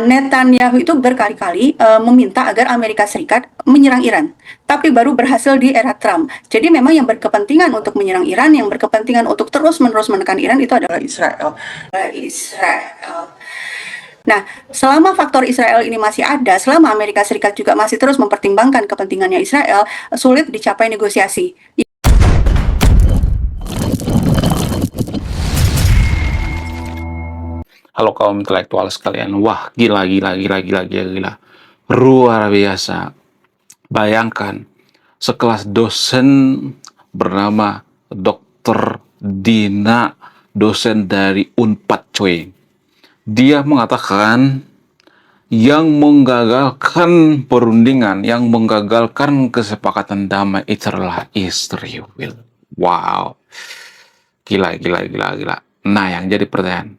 Netanyahu itu berkali-kali meminta agar Amerika Serikat menyerang Iran, tapi baru berhasil di era Trump. Jadi memang yang berkepentingan untuk menyerang Iran, yang berkepentingan untuk terus-menerus menekan Iran itu adalah Israel. Nah, selama faktor Israel ini masih ada, selama Amerika Serikat juga masih terus mempertimbangkan kepentingannya Israel, sulit dicapai negosiasi. Halo kaum intelektual sekalian, wah gila. Luar biasa. Bayangkan, sekelas dosen bernama Dr. Dina, dosen dari Unpad coy. Dia mengatakan yang menggagalkan perundingan, yang menggagalkan kesepakatan damai itu adalah Israel. Wow, gila. Nah, yang jadi pertanyaan,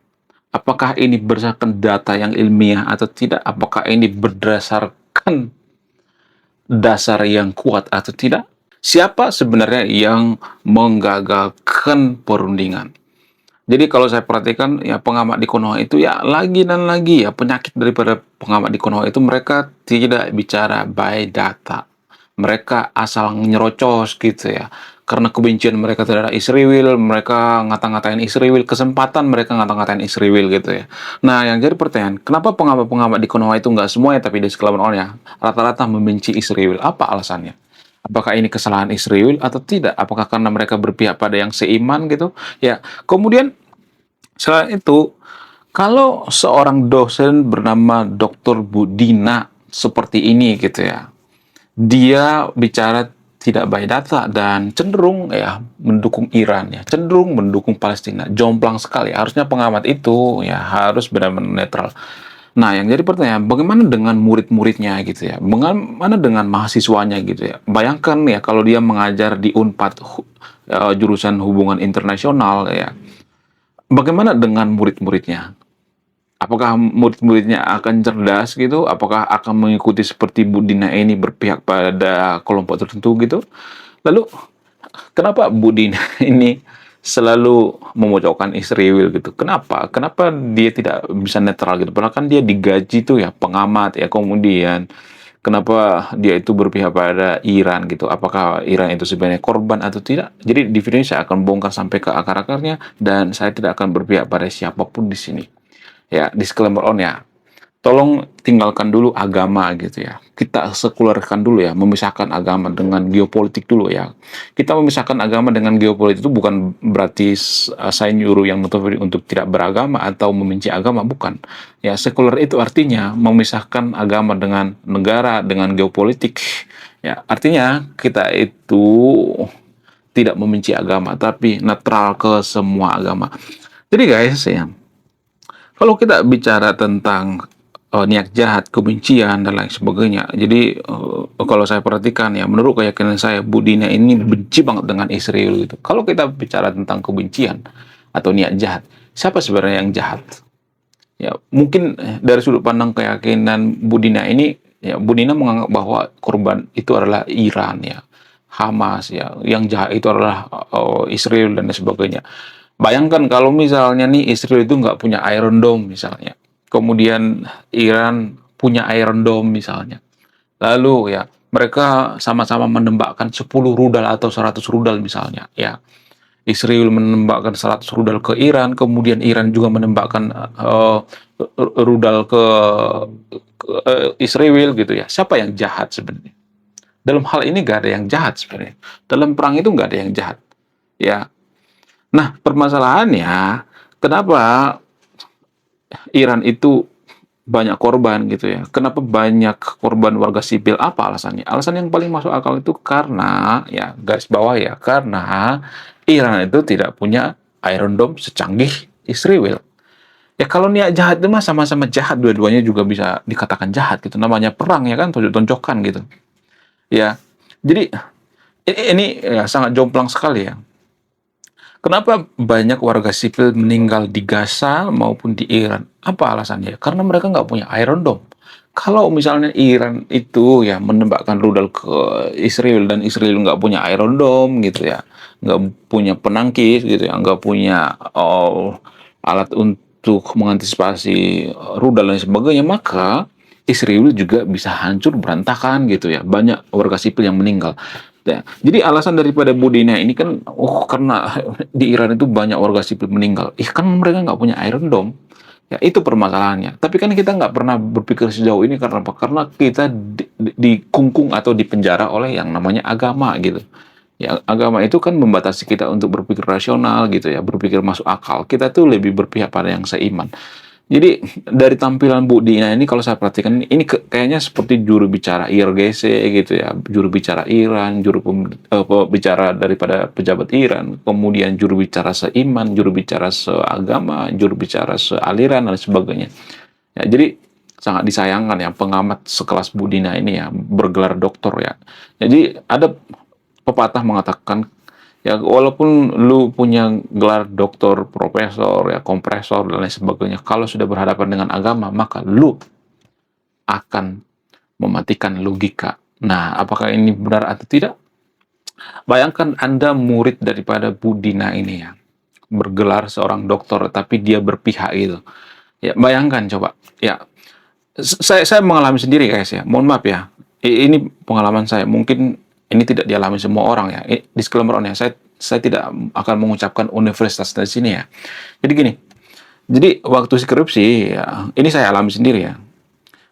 apakah ini berdasarkan data yang ilmiah atau tidak? Apakah ini berdasarkan dasar yang kuat atau tidak? Siapa sebenarnya yang menggagalkan perundingan? Jadi kalau saya perhatikan ya pengamat di Konoha itu ya lagi dan lagi ya penyakit daripada pengamat di Konoha itu mereka tidak bicara by data. Mereka asal nyerocos gitu ya. Karena kebencian mereka terhadap Israel, mereka ngata-ngatain Israel, kesempatan mereka ngata-ngatain Israel gitu ya. Nah, yang jadi pertanyaan, kenapa pengamat-pengamat di Konoha itu nggak semuanya tapi di sekelaban rata-rata membenci Israel? Apa alasannya? Apakah ini kesalahan Israel atau tidak? Apakah karena mereka berpihak pada yang seiman gitu? Ya, kemudian selain itu, kalau seorang dosen bernama Dr. Budina seperti ini gitu ya, dia bicara tidak by data dan cenderung ya mendukung Iran ya, cenderung mendukung Palestina. Jomplang sekali. Harusnya pengamat itu ya harus benar-benar netral. Nah, yang jadi pertanyaan, bagaimana dengan murid-muridnya gitu ya? Bagaimana dengan mahasiswanya gitu ya? Bayangkan ya kalau dia mengajar di Unpad jurusan hubungan internasional ya. Bagaimana dengan murid-muridnya? Apakah murid-muridnya akan cerdas gitu? Apakah akan mengikuti seperti Budina ini berpihak pada kelompok tertentu gitu? Lalu, kenapa Budina ini selalu memojokkan Israel gitu? Kenapa? Kenapa dia tidak bisa netral gitu? Padahal kan dia digaji tuh ya pengamat ya, kemudian kenapa dia itu berpihak pada Iran gitu? Apakah Iran itu sebenarnya korban atau tidak? Jadi di video ini saya akan bongkar sampai ke akar-akarnya dan saya tidak akan berpihak pada siapapun di sini. Ya, disclaimer on ya. Tolong tinggalkan dulu agama gitu ya. Kita sekulerkan dulu ya, memisahkan agama dengan geopolitik dulu ya. Kita memisahkan agama dengan geopolitik itu bukan berarti saya nyuruh yang Muhtafid untuk tidak beragama atau membenci agama, bukan. Ya, sekuler itu artinya memisahkan agama dengan negara, dengan geopolitik. Ya, artinya kita itu tidak membenci agama, tapi netral ke semua agama. Jadi guys ya, kalau kita bicara tentang niat jahat, kebencian, dan lain sebagainya. Jadi, kalau saya perhatikan ya, menurut keyakinan saya, Budina ini benci banget dengan Israel gitu. Kalau kita bicara tentang kebencian atau niat jahat, siapa sebenarnya yang jahat? Ya, mungkin dari sudut pandang keyakinan Budina ini, ya Budina menganggap bahwa korban itu adalah Iran ya, Hamas ya, yang jahat itu adalah Israel dan lain sebagainya. Bayangkan kalau misalnya nih Israel itu nggak punya Iron Dome misalnya, kemudian Iran punya Iron Dome misalnya, lalu ya mereka sama-sama menembakkan 10 rudal atau 100 rudal misalnya, ya Israel menembakkan 100 rudal ke Iran, kemudian Iran juga menembakkan rudal ke Israel gitu ya. Siapa yang jahat sebenarnya? Dalam hal ini nggak ada yang jahat sebenarnya. Dalam perang itu nggak ada yang jahat. Ya. Nah, permasalahannya, kenapa Iran itu banyak korban gitu ya? Kenapa banyak korban warga sipil? Apa alasannya? Alasan yang paling masuk akal itu karena, ya garis bawah ya, karena Iran itu tidak punya Iron Dome secanggih Israel. Ya kalau niat jahat itu mah sama-sama jahat, dua-duanya juga bisa dikatakan jahat gitu. Namanya perang ya kan, tonjok-tonjokan gitu. Ya, jadi ini ya, sangat jomplang sekali ya. Kenapa banyak warga sipil meninggal di Gaza maupun di Iran? Apa alasannya? Karena mereka nggak punya Iron Dome. Kalau misalnya Iran itu ya menembakkan rudal ke Israel dan Israel nggak punya Iron Dome gitu ya, nggak punya penangkis gitu ya, nggak punya alat untuk mengantisipasi rudal dan sebagainya, maka Israel juga bisa hancur berantakan gitu ya. Banyak warga sipil yang meninggal. Ya, jadi alasan daripada Budina ini kan, oh karena di Iran itu banyak warga sipil meninggal. Ih kan mereka nggak punya Iron Dome. Ya itu permasalahannya. Tapi kan kita nggak pernah berpikir sejauh ini karena apa? Karena kita dikungkung atau dipenjara oleh yang namanya agama gitu. Ya, agama itu kan membatasi kita untuk berpikir rasional gitu ya, berpikir masuk akal. Kita tuh lebih berpihak pada yang seiman. Jadi dari tampilan Bu Dina ini kalau saya perhatikan ini kayaknya seperti juru bicara IRGC gitu ya, juru bicara Iran, bicara daripada pejabat Iran, kemudian juru bicara seiman, juru bicara seagama, juru bicara sealiran dan sebagainya. Ya, jadi sangat disayangkan ya pengamat sekelas Bu Dina ini ya bergelar doktor ya. Jadi ada pepatah mengatakan ya walaupun lu punya gelar doktor, profesor, ya kompresor dan lain sebagainya, kalau sudah berhadapan dengan agama, maka lu akan mematikan logika. Nah, apakah ini benar atau tidak? Bayangkan Anda murid daripada Budina ini ya, bergelar seorang dokter, tapi dia berpihak gitu. Ya, bayangkan coba. Ya, saya mengalami sendiri guys ya. Mohon maaf ya. Ini pengalaman saya. Mungkin ini tidak dialami semua orang ya. Disclaimer on ya. Saya tidak akan mengucapkan universitas dari sini ya. Jadi gini. Jadi waktu skripsi ya, ini saya alami sendiri ya.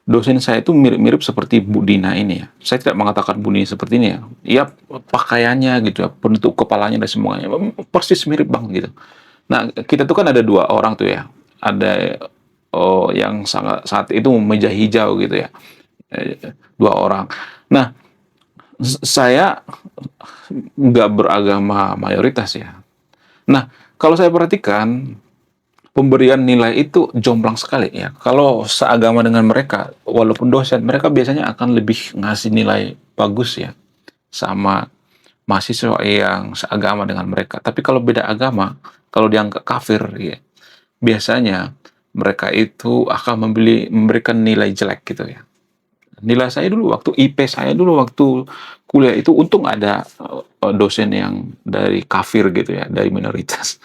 Dosen saya itu mirip-mirip seperti Bu Dina ini ya. Saya tidak mengatakan Bu Dina seperti ini ya. Ia pakaiannya gitu ya, bentuk kepalanya dan semuanya persis mirip banget gitu. Nah, kita tuh kan ada dua orang tuh ya. Ada yang saat itu meja hijau gitu ya. Dua orang. Nah, saya nggak beragama mayoritas ya. Nah, kalau saya perhatikan pemberian nilai itu jomplang sekali ya. Kalau seagama dengan mereka, walaupun dosen, mereka biasanya akan lebih ngasih nilai bagus ya sama mahasiswa yang seagama dengan mereka. Tapi kalau beda agama, kalau dianggap kafir ya, biasanya mereka itu akan memberikan nilai jelek gitu ya. Nilai saya dulu waktu IP saya dulu waktu kuliah itu untung ada dosen yang dari kafir gitu ya, dari minoritas.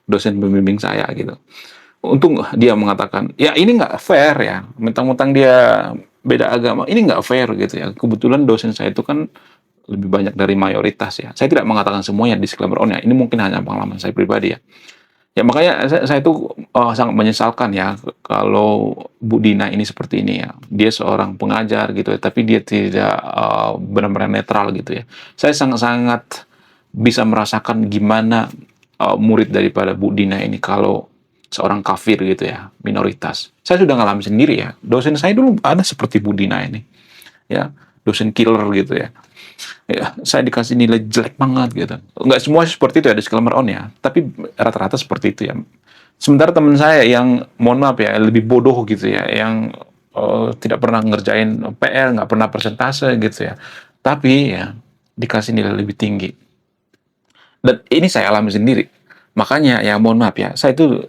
Dosen pembimbing saya gitu. Untung dia mengatakan, ya ini nggak fair ya, mentang-mentang dia beda agama, ini nggak fair gitu ya. Kebetulan dosen saya itu kan lebih banyak dari mayoritas ya. Saya tidak mengatakan semuanya disclaimer on ya. Ini mungkin hanya pengalaman saya pribadi ya. Ya makanya saya itu sangat menyesalkan ya kalau Bu Dina ini seperti ini ya. Dia seorang pengajar gitu ya, tapi dia tidak benar-benar netral gitu ya. Saya sangat-sangat bisa merasakan gimana murid daripada Bu Dina ini kalau seorang kafir gitu ya, minoritas. Saya sudah ngalamin sendiri ya. Dosen saya dulu ada seperti Bu Dina ini. Ya, dosen killer gitu ya. Ya, saya dikasih nilai jelek banget gitu. Nggak semua seperti itu ya, disclaimer on ya. Tapi rata-rata seperti itu ya. Sementara teman saya yang, mohon maaf ya, lebih bodoh gitu ya, yang tidak pernah ngerjain PR, nggak pernah persentase gitu ya. Tapi ya, dikasih nilai lebih tinggi. Dan ini saya alami sendiri. Makanya ya mohon maaf ya, saya itu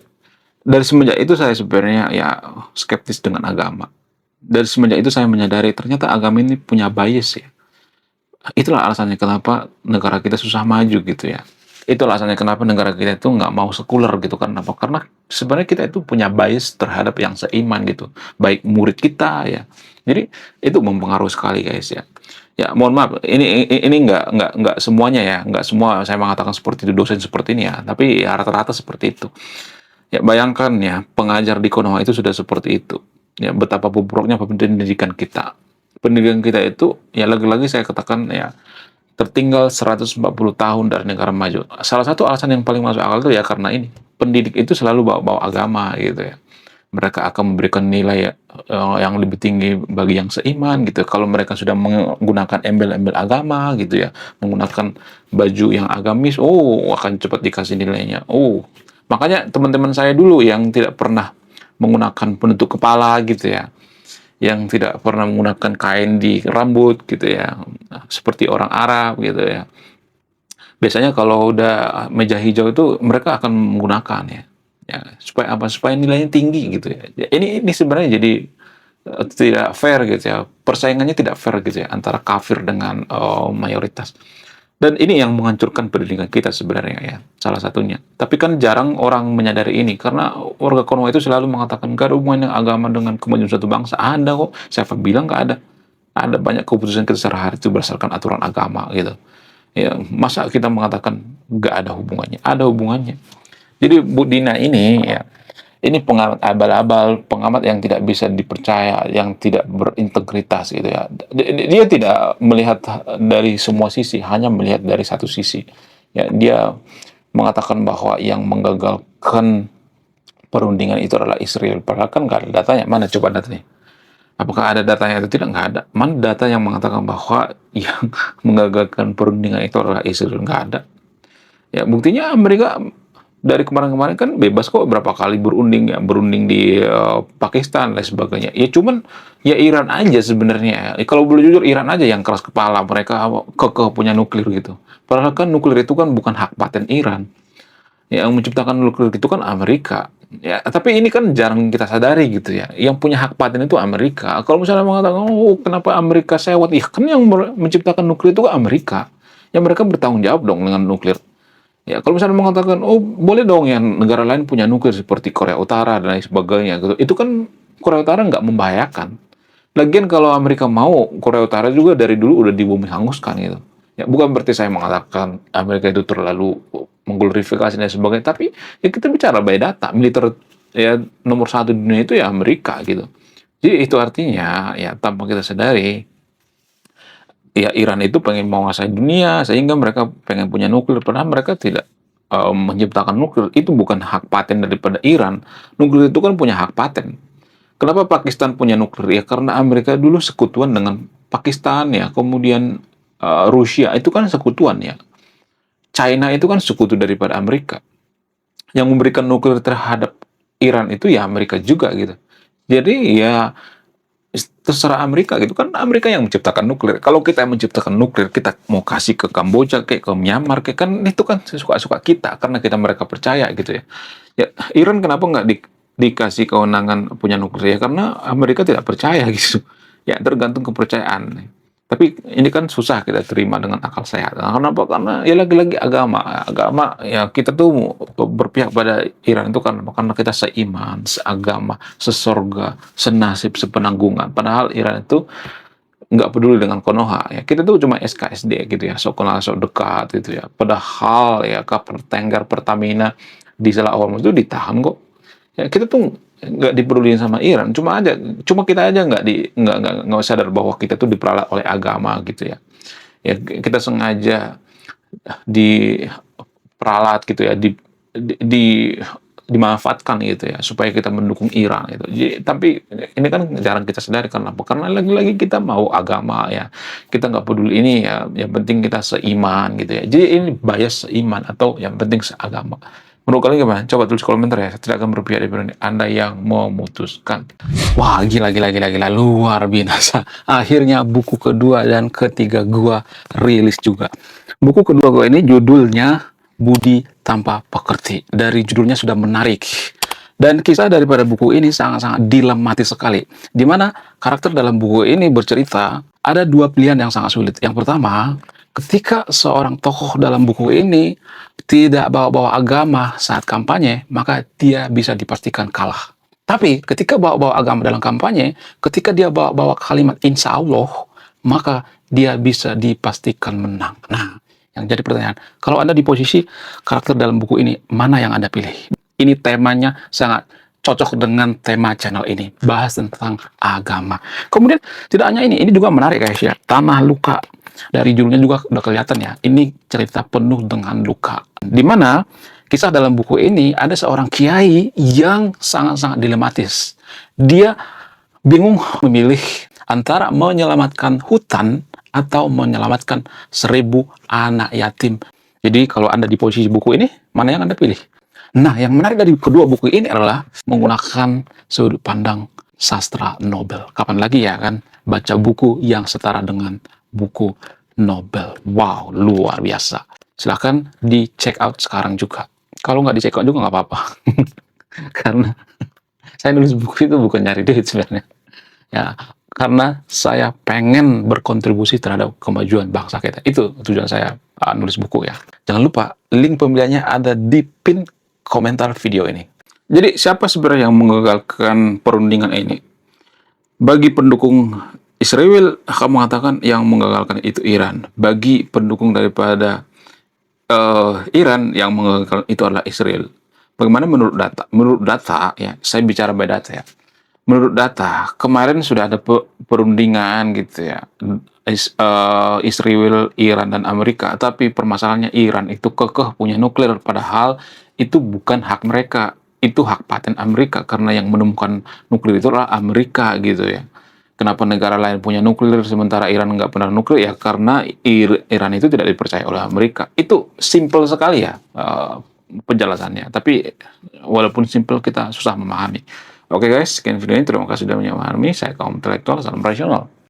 dari semenjak itu saya sebenarnya ya skeptis dengan agama. Dari semenjak itu saya menyadari ternyata agama ini punya bias ya. Itulah alasannya kenapa negara kita susah maju gitu ya. Itulah alasannya kenapa negara kita itu nggak mau sekuler gitu. Karena apa? Karena sebenarnya kita itu punya bias terhadap yang seiman gitu. Baik murid kita ya. Jadi itu mempengaruhi sekali guys ya. Ya mohon maaf, ini nggak semuanya ya, nggak semua saya mengatakan seperti itu dosen seperti ini ya. Tapi ya rata-rata seperti itu. Ya bayangkan ya pengajar di Konoha itu sudah seperti itu. Ya betapa bobroknya pendidikan kita. Pendidikan kita itu ya lagi-lagi saya katakan ya tertinggal 140 tahun dari negara maju. Salah satu alasan yang paling masuk akal itu ya karena ini. Pendidik itu selalu bawa-bawa agama gitu ya. Mereka akan memberikan nilai yang lebih tinggi bagi yang seiman gitu. Kalau mereka sudah menggunakan embel-embel agama gitu ya, menggunakan baju yang agamis, oh akan cepat dikasih nilainya. Oh, makanya teman-teman saya dulu yang tidak pernah menggunakan penutup kepala gitu ya, yang tidak pernah menggunakan kain di rambut gitu ya, seperti orang Arab gitu ya. Biasanya kalau udah meja hijau itu mereka akan menggunakan ya. Ya, supaya apa? Supaya nilainya tinggi gitu ya. Ya, ini sebenarnya jadi tidak fair gitu ya. Persaingannya tidak fair gitu ya antara kafir dengan mayoritas. Dan ini yang menghancurkan pendidikan kita sebenarnya ya, salah satunya. Tapi kan jarang orang menyadari ini, karena warga Konoha itu selalu mengatakan gak ada hubungannya agama dengan kemajuan suatu bangsa. Ada kok, siapa bilang gak ada? Ada banyak keputusan kita sehari-hari itu berdasarkan aturan agama gitu. Ya, masa kita mengatakan gak ada hubungannya? Ada hubungannya. Jadi Bu Dina ini ya, ini pengamat abal-abal, pengamat yang tidak bisa dipercaya, yang tidak berintegritas gitu ya. Dia tidak melihat dari semua sisi, hanya melihat dari satu sisi. Ya, dia mengatakan bahwa yang menggagalkan perundingan itu adalah Israel. Padahal kan nggak ada datanya. Mana coba datanya? Apakah ada datanya atau tidak? Nggak ada. Mana data yang mengatakan bahwa yang menggagalkan perundingan itu adalah Israel? Nggak ada. Ya, buktinya Amerika dari kemarin-kemarin kan bebas kok berapa kali berunding ya, berunding di Pakistan dan sebagainya. Ya cuman ya Iran aja sebenarnya. Kalau boleh jujur Iran aja yang keras kepala, mereka kekeh punya nuklir gitu. Padahal kan nuklir itu kan bukan hak paten Iran. Yang menciptakan nuklir itu kan Amerika. Ya, tapi ini kan jarang kita sadari gitu ya. Yang punya hak paten itu Amerika. Kalau misalnya mengatakan, oh kenapa Amerika sewot? Ya kan yang menciptakan nuklir itu kan Amerika. Ya mereka bertanggung jawab dong dengan nuklir. Ya, kalau misalnya mengatakan, oh boleh dong yang negara lain punya nuklir seperti Korea Utara dan lain sebagainya, gitu. Itu kan Korea Utara nggak membahayakan. Lagian kalau Amerika mau, Korea Utara juga dari dulu udah dibumi hanguskan gitu. Ya, bukan berarti saya mengatakan Amerika itu terlalu mengglorifikasi dan sebagainya, tapi ya kita bicara by data, militer ya nomor satu di dunia itu ya Amerika gitu. Jadi itu artinya ya tanpa kita sadari ya Iran itu pengen menguasai dunia sehingga mereka pengen punya nuklir padahal mereka tidak menciptakan nuklir itu bukan hak paten daripada Iran. Nuklir itu kan punya hak paten. Kenapa Pakistan punya nuklir? Ya karena Amerika dulu sekutuan dengan Pakistan ya, kemudian Rusia itu kan sekutuan ya. China itu kan sekutu daripada Amerika. Yang memberikan nuklir terhadap Iran itu ya Amerika juga gitu. Jadi ya terserah Amerika gitu kan, Amerika yang menciptakan nuklir. Kalau kita yang menciptakan nuklir, kita mau kasih ke Kamboja kayak ke Myanmar kayak kan itu kan suka-suka kita karena kita mereka percaya gitu ya. Ya Iran kenapa nggak dikasih kewenangan punya nuklir ya karena Amerika tidak percaya gitu. Ya tergantung kepercayaan. Tapi ini kan susah kita terima dengan akal sehat. Nah, kenapa? Karena ya lagi-lagi agama. Agama ya kita tuh berpihak pada Iran itu karena kita seiman, seagama, sesorga, senasib, sepenanggungan. Padahal Iran itu nggak peduli dengan Konoha ya. Kita tuh cuma SKSD gitu ya, sok kenal sok dekat gitu ya. Padahal ya kapal tanker Pertamina di Selat Hormuz itu ditahan kok. Ya kita tuh nggak dipeduliin sama Iran, cuma kita aja nggak sadar bahwa kita tuh diperalat oleh agama gitu ya. Ya kita sengaja diperalat gitu ya, dimanfaatkan gitu ya supaya kita mendukung Iran gitu. Jadi, tapi ini kan jarang kita sadari karena apa? Karena lagi-lagi kita mau agama ya. Kita nggak peduli ini ya, yang penting kita seiman gitu ya. Jadi ini bias seiman atau yang penting seagama. Menurut kalian gimana? Coba tulis komentar ya. Saya tidak akan berpihak di berani. Anda yang memutuskan. Wah, gila, luar biasa. Akhirnya buku kedua dan ketiga gua rilis juga. Buku kedua gua ini judulnya Budi Tanpa Pekerti. Dari judulnya sudah menarik. Dan kisah daripada buku ini sangat-sangat dilematis sekali. Di mana karakter dalam buku ini bercerita ada dua pilihan yang sangat sulit. Yang pertama, ketika seorang tokoh dalam buku ini tidak bawa-bawa agama saat kampanye, maka dia bisa dipastikan kalah. Tapi ketika bawa-bawa agama dalam kampanye, ketika dia bawa-bawa kalimat insya Allah, maka dia bisa dipastikan menang. Nah, yang jadi pertanyaan, kalau Anda di posisi karakter dalam buku ini, mana yang Anda pilih? Ini temanya sangat cocok dengan tema channel ini, bahas tentang agama. Kemudian tidak hanya ini juga menarik guys ya, Tanah Luka. Dari judulnya juga udah kelihatan ya, ini cerita penuh dengan luka. Di mana kisah dalam buku ini ada seorang kiai yang sangat-sangat dilematis. Dia bingung memilih antara menyelamatkan hutan atau menyelamatkan 1.000 anak yatim. Jadi kalau Anda di posisi buku ini, mana yang Anda pilih? Nah, yang menarik dari kedua buku ini adalah menggunakan sudut pandang sastra Nobel. Kapan lagi ya kan baca buku yang setara dengan buku Nobel. Wow, luar biasa. Silahkan di check out sekarang juga. Kalau nggak di check out juga nggak apa-apa. Karena saya nulis buku itu bukan nyari duit sebenarnya. Ya, karena saya pengen berkontribusi terhadap kemajuan bangsa kita. Itu tujuan saya nulis buku ya. Jangan lupa, link pembeliannya ada di pin komentar video ini. Jadi, siapa sebenarnya yang menggagalkan perundingan ini? Bagi pendukung Israel, akan mengatakan yang menggagalkan itu Iran. Bagi pendukung daripada Iran, yang menggagalkan itu adalah Israel. Bagaimana menurut data? Menurut data, ya, saya bicara by data ya. Menurut data, kemarin sudah ada perundingan gitu ya, Israel, Iran, dan Amerika. Tapi permasalahannya Iran itu kekeh punya nuklir, padahal itu bukan hak mereka. Itu hak paten Amerika, karena yang menemukan nuklir itu adalah Amerika gitu ya. Kenapa negara lain punya nuklir sementara Iran nggak pernah nuklir? Ya karena Iran itu tidak dipercaya oleh Amerika. Itu simple sekali ya penjelasannya. Tapi walaupun simple, kita susah memahami. Oke guys, sekian video ini. Terima kasih sudah memahami. Saya kaum intelektual, salam rasional.